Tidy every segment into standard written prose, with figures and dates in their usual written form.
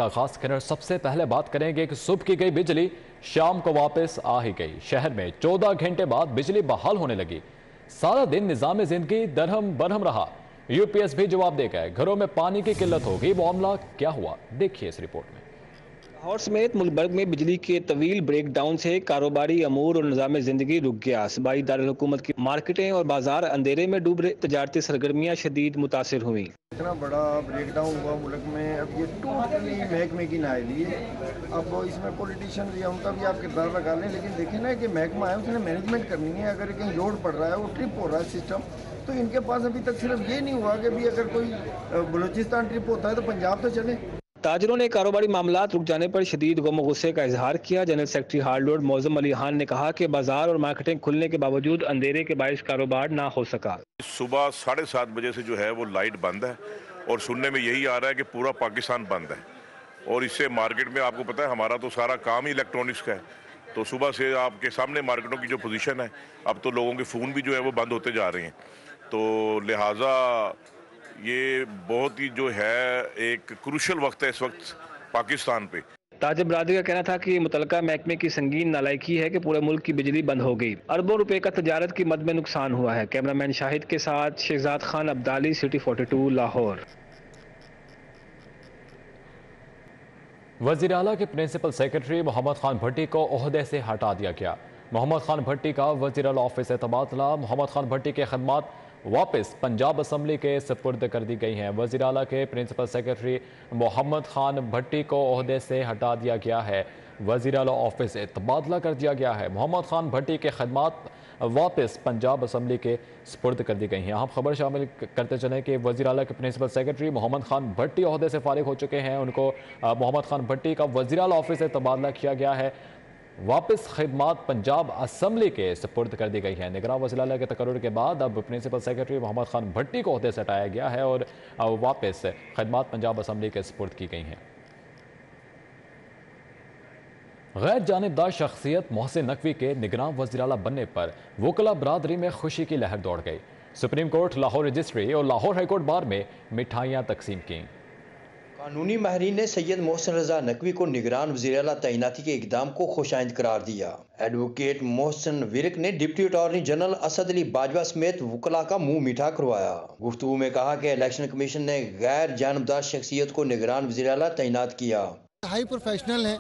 خاص کریں سب سے پہلے بات کریں گے کہ صبح کی گئی بجلی شام کو واپس آ ہی گئی۔ شہر میں 14 گھنٹے بعد بجلی بحال ہونے لگی۔ سارا دن نظام زندگی درہم برہم رہا۔ یو پی ایس بھی جواب دے گئے۔ گھروں میں پانی کی قلت ہو گئی۔ معاملہ کیا ہوا دیکھیے اس رپورٹ میں۔ لاہور سمیت ملک بھر میں بجلی کے طویل بریک ڈاؤن سے کاروباری امور اور نظام زندگی رک گیا۔ صوبائی دارالحکومت کی مارکیٹیں اور بازار اندھیرے میں ڈوب رہے۔ تجارتی سرگرمیاں شدید متاثر ہوئیں۔ اتنا بڑا بریک ڈاؤن ہوا ملک میں، اب یہ ٹوٹلی محکمے کی نااہلی ہے۔ اب اس میں پولیٹیشین یا ان کا بھی آپ کردار لگا لیں، لیکن دیکھیں نا کہ محکمہ ہے، اس نے مینجمنٹ کرنی ہے۔ اگر کہیں لوڈ پڑ رہا ہے، وہ ٹرپ ہو رہا ہے سسٹم، تو ان کے پاس ابھی تک صرف یہ نہیں ہوا کہ بھی اگر کوئی بلوچستان ٹرپ ہوتا ہے تو پنجاب تو چلے۔ تاجروں نے کاروباری معاملات رک جانے پر شدید غم و غصے کا اظہار کیا۔ General secretary hard Lord موزم Ali Khan نے کہا کہ بازار اور مارکیٹیں کھلنے کے باوجود اندھیرے کے باعث کاروبار نہ ہو سکا۔ صبح 7:30 بجے سے جو ہے وہ لائٹ بند ہے، اور سننے میں یہی آ رہا ہے کہ پورا پاکستان بند ہے، اور اس سے مارکیٹ میں آپ کو پتہ ہے ہمارا تو سارا کام ہی الیکٹرانکس کا ہے، تو صبح سے آپ کے سامنے مارکیٹوں کی جو پوزیشن ہے، اب تو لوگوں کے فون بھی جو ہے وہ بند ہوتے جا رہے ہیں، تو لہٰذا یہ بہت ہی جو ہے ایک کروشل وقت ہے اس وقت پاکستان پہ۔ تاجر برادری کا کہنا تھا کہ متعلقہ محکمے کی سنگین نالائکی ہے کہ پورے ملک کی بجلی بند ہو گئی۔ اربوں روپے کا تجارت کی مد میں نقصان ہوا ہے۔ کیمرامین شاہد کے ساتھ شہزاد خان عبدالی، سٹی 42 لاہور۔ وزیر اعلیٰ کے پرنسپل سیکرٹری محمد خان بھٹی کو عہدے سے ہٹا دیا گیا۔ محمد خان بھٹی کا وزیر اعلیٰ آفس سے تبادلہ۔ محمد خان بھٹی کے خدمات واپس پنجاب اسمبلی کے سپرد کر دی گئی ہیں۔ وزیر اعلیٰ کے پرنسپل سیکرٹری محمد خان بھٹی کو عہدے سے ہٹا دیا گیا ہے۔ وزیر اعلیٰ آفس سے تبادلہ کر دیا گیا ہے۔ محمد خان بھٹی کے خدمات واپس پنجاب اسمبلی کے سپرد کر دی گئی ہیں۔ ہم خبر شامل کرتے چلیں کہ وزیر اعلیٰ کے پرنسپل سیکرٹری محمد خان بھٹی عہدے سے فارغ ہو چکے ہیں۔ ان کو محمد خان بھٹی کا وزیر اعلیٰ آفس سے تبادلہ کیا گیا ہے۔ واپس خدمات پنجاب اسمبلی کے سپرد کر دی گئی ہیں۔ نگراں وزیر اعلیٰ کے تقرر کے بعد اب پرنسپل سیکرٹری محمد خان بھٹی کو عہدے سے ہٹایا گیا ہے اور واپس خدمات پنجاب اسمبلی کے سپرد کی گئی ہیں۔ غیر جانبدار شخصیت محسن نقوی کے نگراں وزیر اعلیٰ بننے پر وکلاء برادری میں خوشی کی لہر دوڑ گئی۔ سپریم کورٹ، لاہور رجسٹری اور لاہور ہائی کورٹ بار میں مٹھائیاں تقسیم کیں۔ قانونی ماہرین نے سید محسن رضا نقوی کو نگران وزیر اعلیٰ تعیناتی کے اقدام کو خوش آئند قرار دیا۔ ایڈوکیٹ محسن ورک نے ڈپٹی اٹارنی جنرل اسد علی باجوہ سمیت وکلاء کا منہ میٹھا کروایا۔ گفتگو میں کہا کہ الیکشن کمیشن نے غیر جانبدار شخصیت کو نگران وزیر اعلیٰ تعینات کیا۔ ہائی پروفیشنل ہیں،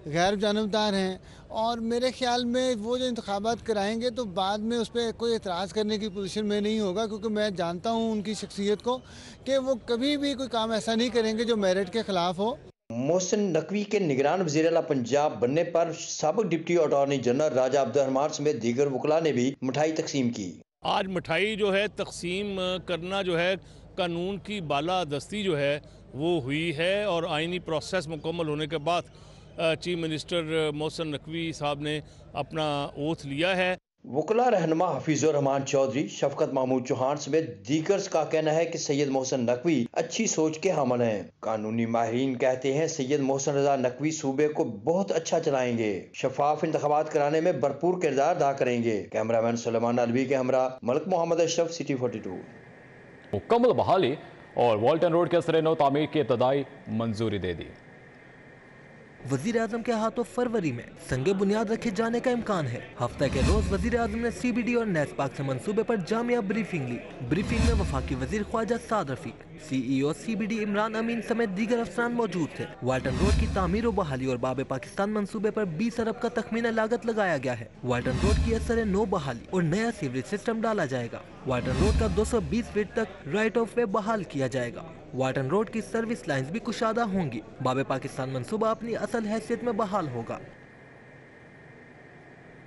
غیر جانبدار ہیں، اور میرے خیال میں وہ جو انتخابات کرائیں گے تو بعد میں اس پہ کوئی اعتراض کرنے کی پوزیشن میں نہیں ہوگا، کیونکہ میں جانتا ہوں ان کی شخصیت کو کہ وہ کبھی بھی کوئی کام ایسا نہیں کریں گے جو میرٹ کے خلاف ہو۔ محسن نقوی کے نگران وزیر اعلیٰ پنجاب بننے پر سابق ڈپٹی اٹارنی جنرل راجہ عبدالرحمان سمیت دیگر وکلاء نے بھی مٹھائی تقسیم کی۔ آج مٹھائی جو ہے تقسیم کرنا جو ہے قانون کی بالادستی جو ہے وہ ہوئی ہے، اور آئینی پروسیس مکمل ہونے کے بعد چیف منسٹر محسن نقوی صاحب نے اپنا اوتھ لیا ہے۔ وکلاء رہنما حفیظ الرحمان چودھری، شفقت محمود چوہان سمیت دیگرز کا کہنا ہے کہ سید محسن نقوی اچھی سوچ کے حامل ہیں۔ قانونی ماہرین کہتے ہیں سید محسن رضا نقوی صوبے کو بہت اچھا چلائیں گے، شفاف انتخابات کرانے میں بھرپور کردار ادا کریں گے۔ کیمرامین سلیمان علوی کے ہمراہ ملک محمد اشرف، سٹی 42۔ مکمل بحالی اور والٹن روڈ کے سرِ نو تعمیر کی ابتدائی منظوری دے دی۔ وزیر اعظم کے ہاتھوں فروری میں سنگ بنیاد رکھے جانے کا امکان ہے۔ ہفتہ کے روز وزیر اعظم نے سی بی ڈی اور نیس پاک سے منصوبے پر جامعہ بریفنگ لی۔ بریفنگ میں وفاقی وزیر خواجہ سعد رفیق، سی ای او سی بی ڈی عمران امین سمیت دیگر افسران موجود تھے۔ والٹن روڈ کی تعمیر و بحالی اور باب پاکستان منصوبے پر 20 ارب کا تخمینہ لاگت لگایا گیا ہے۔ والٹن روڈ کی اثر نو بحالی اور نیا سیوریج سسٹم ڈالا جائے گا۔ والٹن روڈ کا 220 فٹ تک رائٹ آف وے بحال کیا جائے گا۔ والٹن روڈ کی سروس لائنز بھی کشادہ ہوں گی۔ باب پاکستان منصوبہ اپنی اصل حیثیت میں بحال ہوگا۔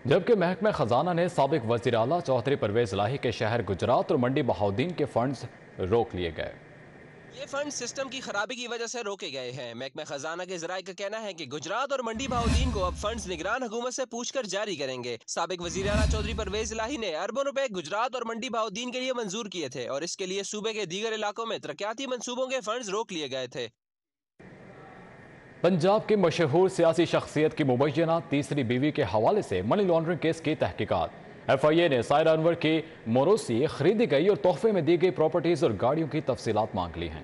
جبکہ محکمہ خزانہ نے سابق وزیر اعلیٰ چودھری پرویز الہی کے شہر گجرات اور منڈی بہاؤدین کے فنڈز روک لیے گئے۔ یہ فنڈ سسٹم کی خرابی کی وجہ سے روکے گئے ہیں۔ محکمہ خزانہ کے ذرائع کا کہنا ہے کہ گجرات اور منڈی بہاؤدین کو اب فنڈز نگران حکومت سے پوچھ کر جاری کریں گے۔ سابق وزیر اعلیٰ چودھری پرویز الہی نے اربوں روپے گجرات اور منڈی بہاؤدین کے لیے منظور کیے تھے، اور اس کے لیے صوبے کے دیگر علاقوں میں ترقیاتی منصوبوں کے فنڈز روک لیے گئے تھے۔ پنجاب کی مشہور سیاسی شخصیت کی مبینہ تیسری بیوی کے حوالے سے منی لانڈرنگ کیس کی تحقیقات۔ ایف آئی اے نے سائرہ انور کی موروثی، خریدی گئی اور تحفے میں دی گئی پراپرٹیز اور گاڑیوں کی تفصیلات مانگ لی ہیں۔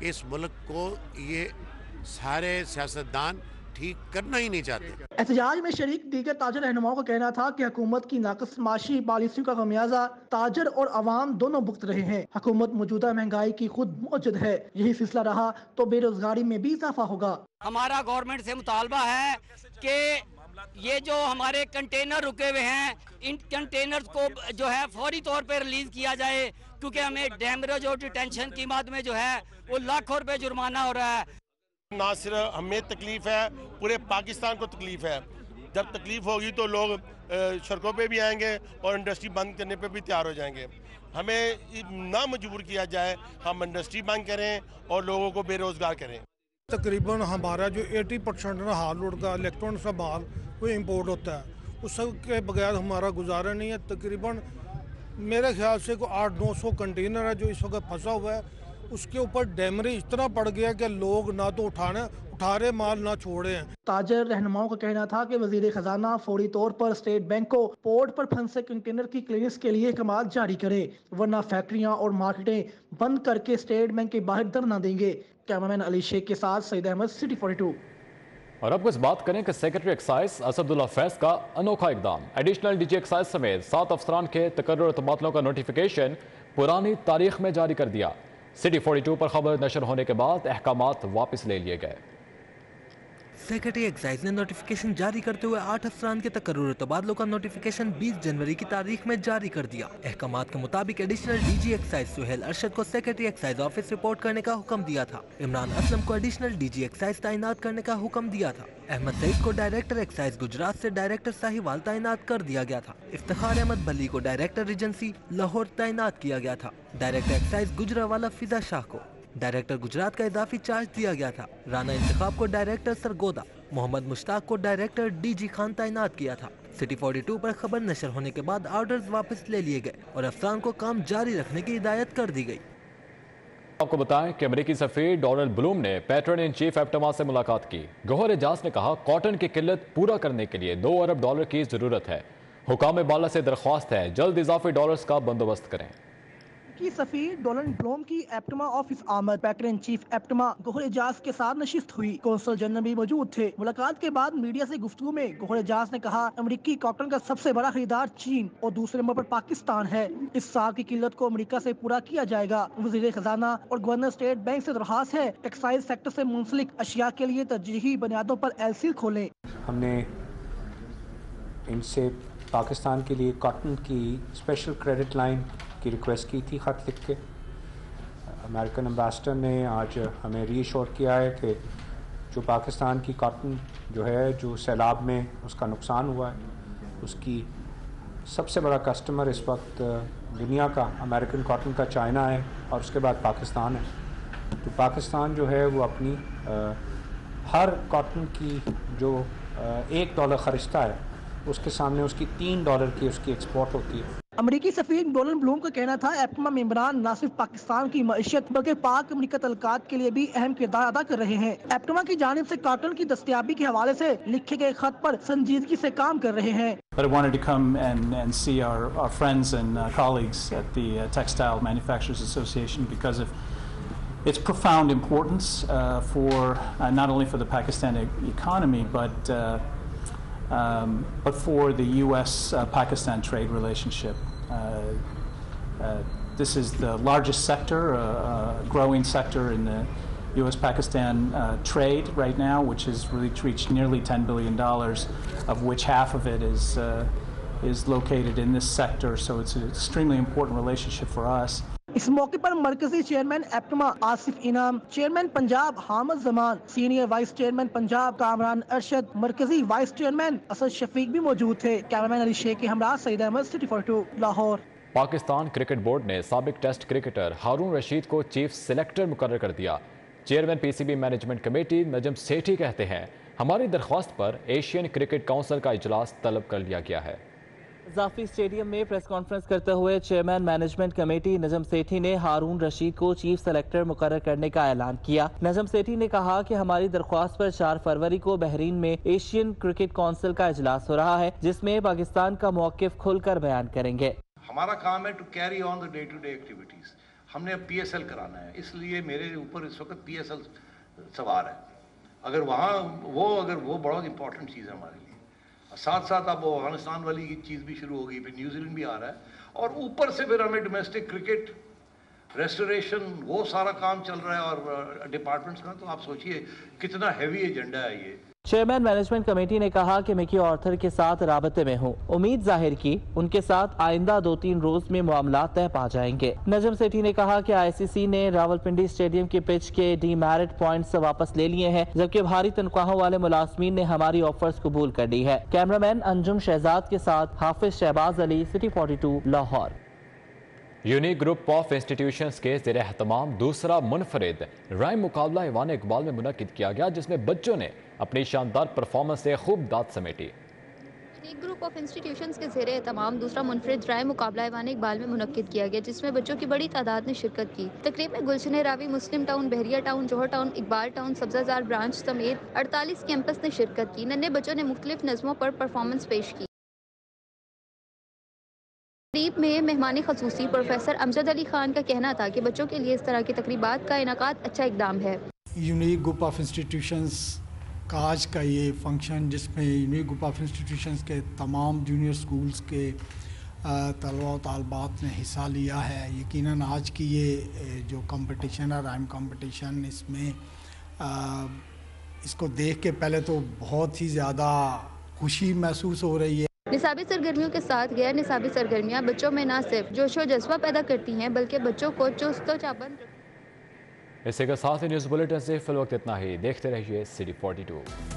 اس ملک کو یہ سارے سیاستدان ٹھیک کرنا ہی نہیں چاہتے۔ احتجاج میں شریک دیگر تاجر رہنماؤں کا کہنا تھا کہ حکومت کی ناقص معاشی پالیسیوں کا خمیازہ تاجر اور عوام دونوں بھگت رہے ہیں۔ حکومت موجودہ مہنگائی کی خود موجد ہے، یہی سلسلہ رہا تو بے روزگاری میں بھی اضافہ ہوگا۔ ہمارا گورنمنٹ سے مطالبہ ہے کہ یہ جو ہمارے کنٹینر رکے ہوئے ہیں ان کنٹینرز کو جو ہے فوری طور پہ ریلیز کیا جائے، کیونکہ ہمیں ڈیمریج اور ڈیٹینشن کی مد میں جو ہے وہ لاکھوں روپے جرمانہ ہو رہا ہے۔ نہ صرف ہمیں تکلیف ہے، پورے پاکستان کو تکلیف ہے۔ جب تکلیف ہوگی تو لوگ سڑکوں پہ بھی آئیں گے اور انڈسٹری بند کرنے پہ بھی تیار ہو جائیں گے۔ ہمیں نہ مجبور کیا جائے، ہم انڈسٹری بند کریں اور لوگوں کو بے روزگار کریں۔ تقریباً ہمارا جو 80% ہال روڈ کا الیکٹرانک کا مال وہ امپورٹ ہوتا ہے، اس سب کے بغیر ہمارا گزارا نہیں ہے۔ تقریباً میرے خیال سے کوئی 800-900 کنٹینر ہے جو اس وقت پھنسا ہوا ہے، اس کے اوپر ڈیمریج اتنا پڑ گیا کہ لوگ نہ تو اٹھا رہے مال نہ چھوڑے ہیں۔ تاجر رہنماؤں کا کہنا تھا کہ وزیر خزانہ فوری طور پر اسٹیٹ بینک کو پورٹ پر پھنسے کنٹینر کی کلیئرنس کے لیے احکامات جاری کرے، ورنہ فیکٹریاں اور مارکیٹیں بند کر کے اسٹیٹ بینک کے باہر دھرنا دیں گے۔ کیمرامین علی شیخ کے ساتھ سعید احمد، سٹی 42۔ اور اب کچھ بات کریں کہ سیکرٹری ایکسائز اسد اللہ فیض کا انوکھا اقدام۔ ایڈیشنل ڈی جی ایکسائز سمیت 7 افسران کے تقرر تبادلوں کا نوٹیفیکیشن پرانی تاریخ میں جاری کر دیا۔ سٹی 42 پر خبر نشر ہونے کے بعد احکامات واپس لے لیے گئے۔ سیکرٹری ایکسائز نے نوٹیفیکیشن جاری کرتے ہوئے 8 افسران کے تقرر تبادلوں کا نوٹیفیکیشن 20 جنوری کی تاریخ میں جاری کر دیا۔ احکامات کے مطابق additional D G excise Sohail Arshad کو سیکرٹری ایکسائز آفس رپورٹ کرنے کا حکم دیا تھا۔ عمران اسلم کو ایڈیشنل ڈی جی ایکسائز تعینات کرنے کا حکم دیا تھا۔ احمد سعید کو ڈائریکٹر ایکسائز گجرات سے ڈائریکٹر ساہیوال تعینات کر دیا گیا تھا۔ افتخار احمد بھلی کو ڈائریکٹر ریجنسی لاہور تعینات کیا گیا تھا۔ ڈائریکٹر ایکسائز گجرانوالہ فضا شاہ کو ڈائریکٹر گجرات کا اضافی چارج دیا گیا تھا۔ رانا انتخاب کو ڈائریکٹر سرگودا، محمد مشتاق کو ڈائریکٹر ڈی جی خان تعینات کیا تھا۔ سٹی 42 پر خبر نشر ہونے کے بعد آرڈرز واپس لے لیے گئے اور افسران کو کام جاری رکھنے کی ہدایت کر دی گئی۔ آپ کو بتائیں کہ امریکی سفیر ڈونلڈ بلوم نے پیٹرن ان چیف ایپٹما سے ملاقات کی۔ گوہر اعجاز نے کہا کاٹن کی قلت پورا کرنے کے لیے $2 ارب کی ضرورت ہے۔ حکام بالا سے درخواست ہے جلد اضافی ڈالرز کا بندوبست کریں۔ کی سفیر ڈونلڈ بلوم کی ایپٹما آفس آمد۔ پیٹرن چیف ایپٹما گوہر اعجاز کے ساتھ نشست ہوئی۔ کونسل جنرل بھی موجود تھے۔ ملاقات کے بعد میڈیا سے گفتگو میں گوہر اعجاز نے کہا امریکی کاٹن کا سب سے بڑا خریدار چین اور دوسرے نمبر پر پاکستان ہے۔ اس سال کی قلت کو امریکہ سے پورا کیا جائے گا۔ وزیر خزانہ اور گورنر اسٹیٹ بینک سے درخواست ہے ایکسائز سیکٹر سے منسلک اشیاء کے لیے ترجیحی بنیادوں پر LC کھولیں۔ ہم نے ان سے پاکستان کے لیے کاٹن کی اسپیشل کریڈٹ لائن کی ریکویسٹ کی تھی خط لکھ کے۔ امریکن امبیسڈر نے آج ہمیں ری ایشور کیا ہے کہ جو پاکستان کی کاٹن جو ہے جو سیلاب میں اس کا نقصان ہوا ہے اس کی سب سے بڑا کسٹمر اس وقت دنیا کا امریکن کاٹن کا چائنا ہے اور اس کے بعد پاکستان ہے۔ تو پاکستان جو ہے وہ اپنی ہر کاٹن کی جو $1 خرچتا ہے اس کے سامنے اس کی $3 کی اس کی ایکسپورٹ ہوتی ہے۔ امریکی سفیر ڈونلڈ بلوم کا کہنا تھا ایپٹما ممبران نہ صرف پاکستان کی معیشت بلکہ پاک امریکہ تعلقات کے لیے بھی اہم کردار ادا کر رہے ہیں۔ ایپٹما کی جانب سے کاٹن کی دستیابی کے حوالے سے لکھے گئے خط پر سنجیدگی سے کام کر رہے ہیں۔ But I wanted to come and see our friends and colleagues at the Textile Manufacturers Association because of its profound importance for not only for the Pakistani economy but for the U.S.-Pakistan trade relationship. This is the largest sector, growing sector in the U.S.-Pakistan trade right now, which has really reached nearly $10 billion, of which half of it is located in this sector. So it's an extremely important relationship for us. اس موقع پر مرکزی chairman APTMA Asif انعام، chairman Punjab Hamid زمان، senior vice chairman Punjab Kamran Arshad, مرکزی vice chairman Asad شفیق بھی موجود تھے۔ Cameraman علی شیخ کے ہمراہ Saeed Ahmed, city 42 Lahore. Pakistan cricket board نے سابق ٹیسٹ کرکٹر ہارون رشید کو چیف سلیکٹر مقرر کر دیا۔ Chairman PCB management committee Najam Sethi کہتے ہیں ہماری درخواست پر ایشین کرکٹ کونسل کا اجلاس طلب کر لیا گیا ہے۔ اضافی اسٹیڈیم میں پریس کانفرنس کرتے ہوئے chairman management committee Najam Sethi نے ہارون رشید کو چیف سلیکٹر مقرر کرنے کا اعلان کیا۔ نجم سیٹھی نے کہا کہ ہماری درخواست پر 4 فروری کو بحرین میں ایشین کرکٹ کونسل کا اجلاس ہو رہا ہے جس میں پاکستان کا موقف کھل کر بیان کریں گے۔ ہمارا کام ہے to carry on the day to day activities ہم نے اب PSL کرانا ہے، اس لیے میرے اوپر اس وقت PSL سوار ہے. اگر وہ بہت امپورٹنٹ چیز ہے ہمارے لیے. ساتھ ساتھ اب افغانستان والی چیز بھی شروع ہو گئی، پھر نیوزی لینڈ بھی آ رہا ہے، اور اوپر سے پھر ہمیں ڈومیسٹک کرکٹ ریسٹوریشن وہ سارا کام چل رہا ہے اور ڈپارٹمنٹس کا. تو آپ سوچئے کتنا ہیوی ایجنڈا ہے یہ. چیئرمین مینجمنٹ کمیٹی نے کہا کہ مکی آرتھر کے ساتھ رابطے میں ہوں. امید ظاہر کی ان کے ساتھ آئندہ 2-3 روز میں معاملات طے پا جائیں گے. نجم سیٹھی نے کہا کہ ICC نے راولپنڈی اسٹیڈیم کی پچ کے ڈی میرٹ پوائنٹس واپس لے لیے ہیں، جبکہ بھاری تنخواہوں والے ملازمین نے ہماری آفرز قبول کر لی ہے. کیمرامین انجم شہزاد کے ساتھ Hafiz Shahbaz Ali, city 42 Lahore. Unique group of institutions کے زیر اہتمام دوسرا منفرد رائم مقابلہ ایوان اقبال میں منعقد کیا گیا، جس میں بچوں نے اپنی شاندار پرفارمنس سے خوب داد سمیٹی. یونیک گروپ آف انسٹیٹیوشنز کے زیر اہتمام دوسرا منفرد رائم مقابلہ ایوان اقبال میں منعقد کیا گیا، جس میں بچوں کی بڑی تعداد نے شرکت کی. تقریب میں گلشن راوی، مسلم ٹاؤن، بحریہ ٹاؤن، جوہر ٹاؤن، اقبال ٹاؤن، سبزہ زار برانچ سمیت 48 کیمپس نے شرکت کی. ننھے بچوں نے مختلف نظموں پر پرفارمنس پیش کی. تقریب میں مہمان خصوصی پروفیسر امجد علی خان کا کہنا تھا کہ بچوں کے لیے اس طرح کی تقریبات کا انعقاد اچھا اقدام ہے. یونیک گروپ آف انسٹیٹیوشنز کا آج کا یہ فنکشن، جس میں یونیک گروپ آف انسٹیٹیوشنز کے تمام جونیئر سکولز کے طلباء و طالبات نے حصہ لیا ہے. یقیناً آج کی یہ جو کمپٹیشن ہے، رائم کمپٹیشن، اس میں اس کو دیکھ کے پہلے تو بہت ہی زیادہ خوشی محسوس ہو رہی ہے. نصابی سرگرمیوں کے ساتھ غیر نصابی سرگرمیاں بچوں میں نہ صرف جوش و جذبہ پیدا کرتی ہیں بلکہ بچوں کو چست و چابند. اسی کے ساتھ نیوز بلیٹن سے فی الوقت اتنا ہی. دیکھتے رہیے سٹی 42.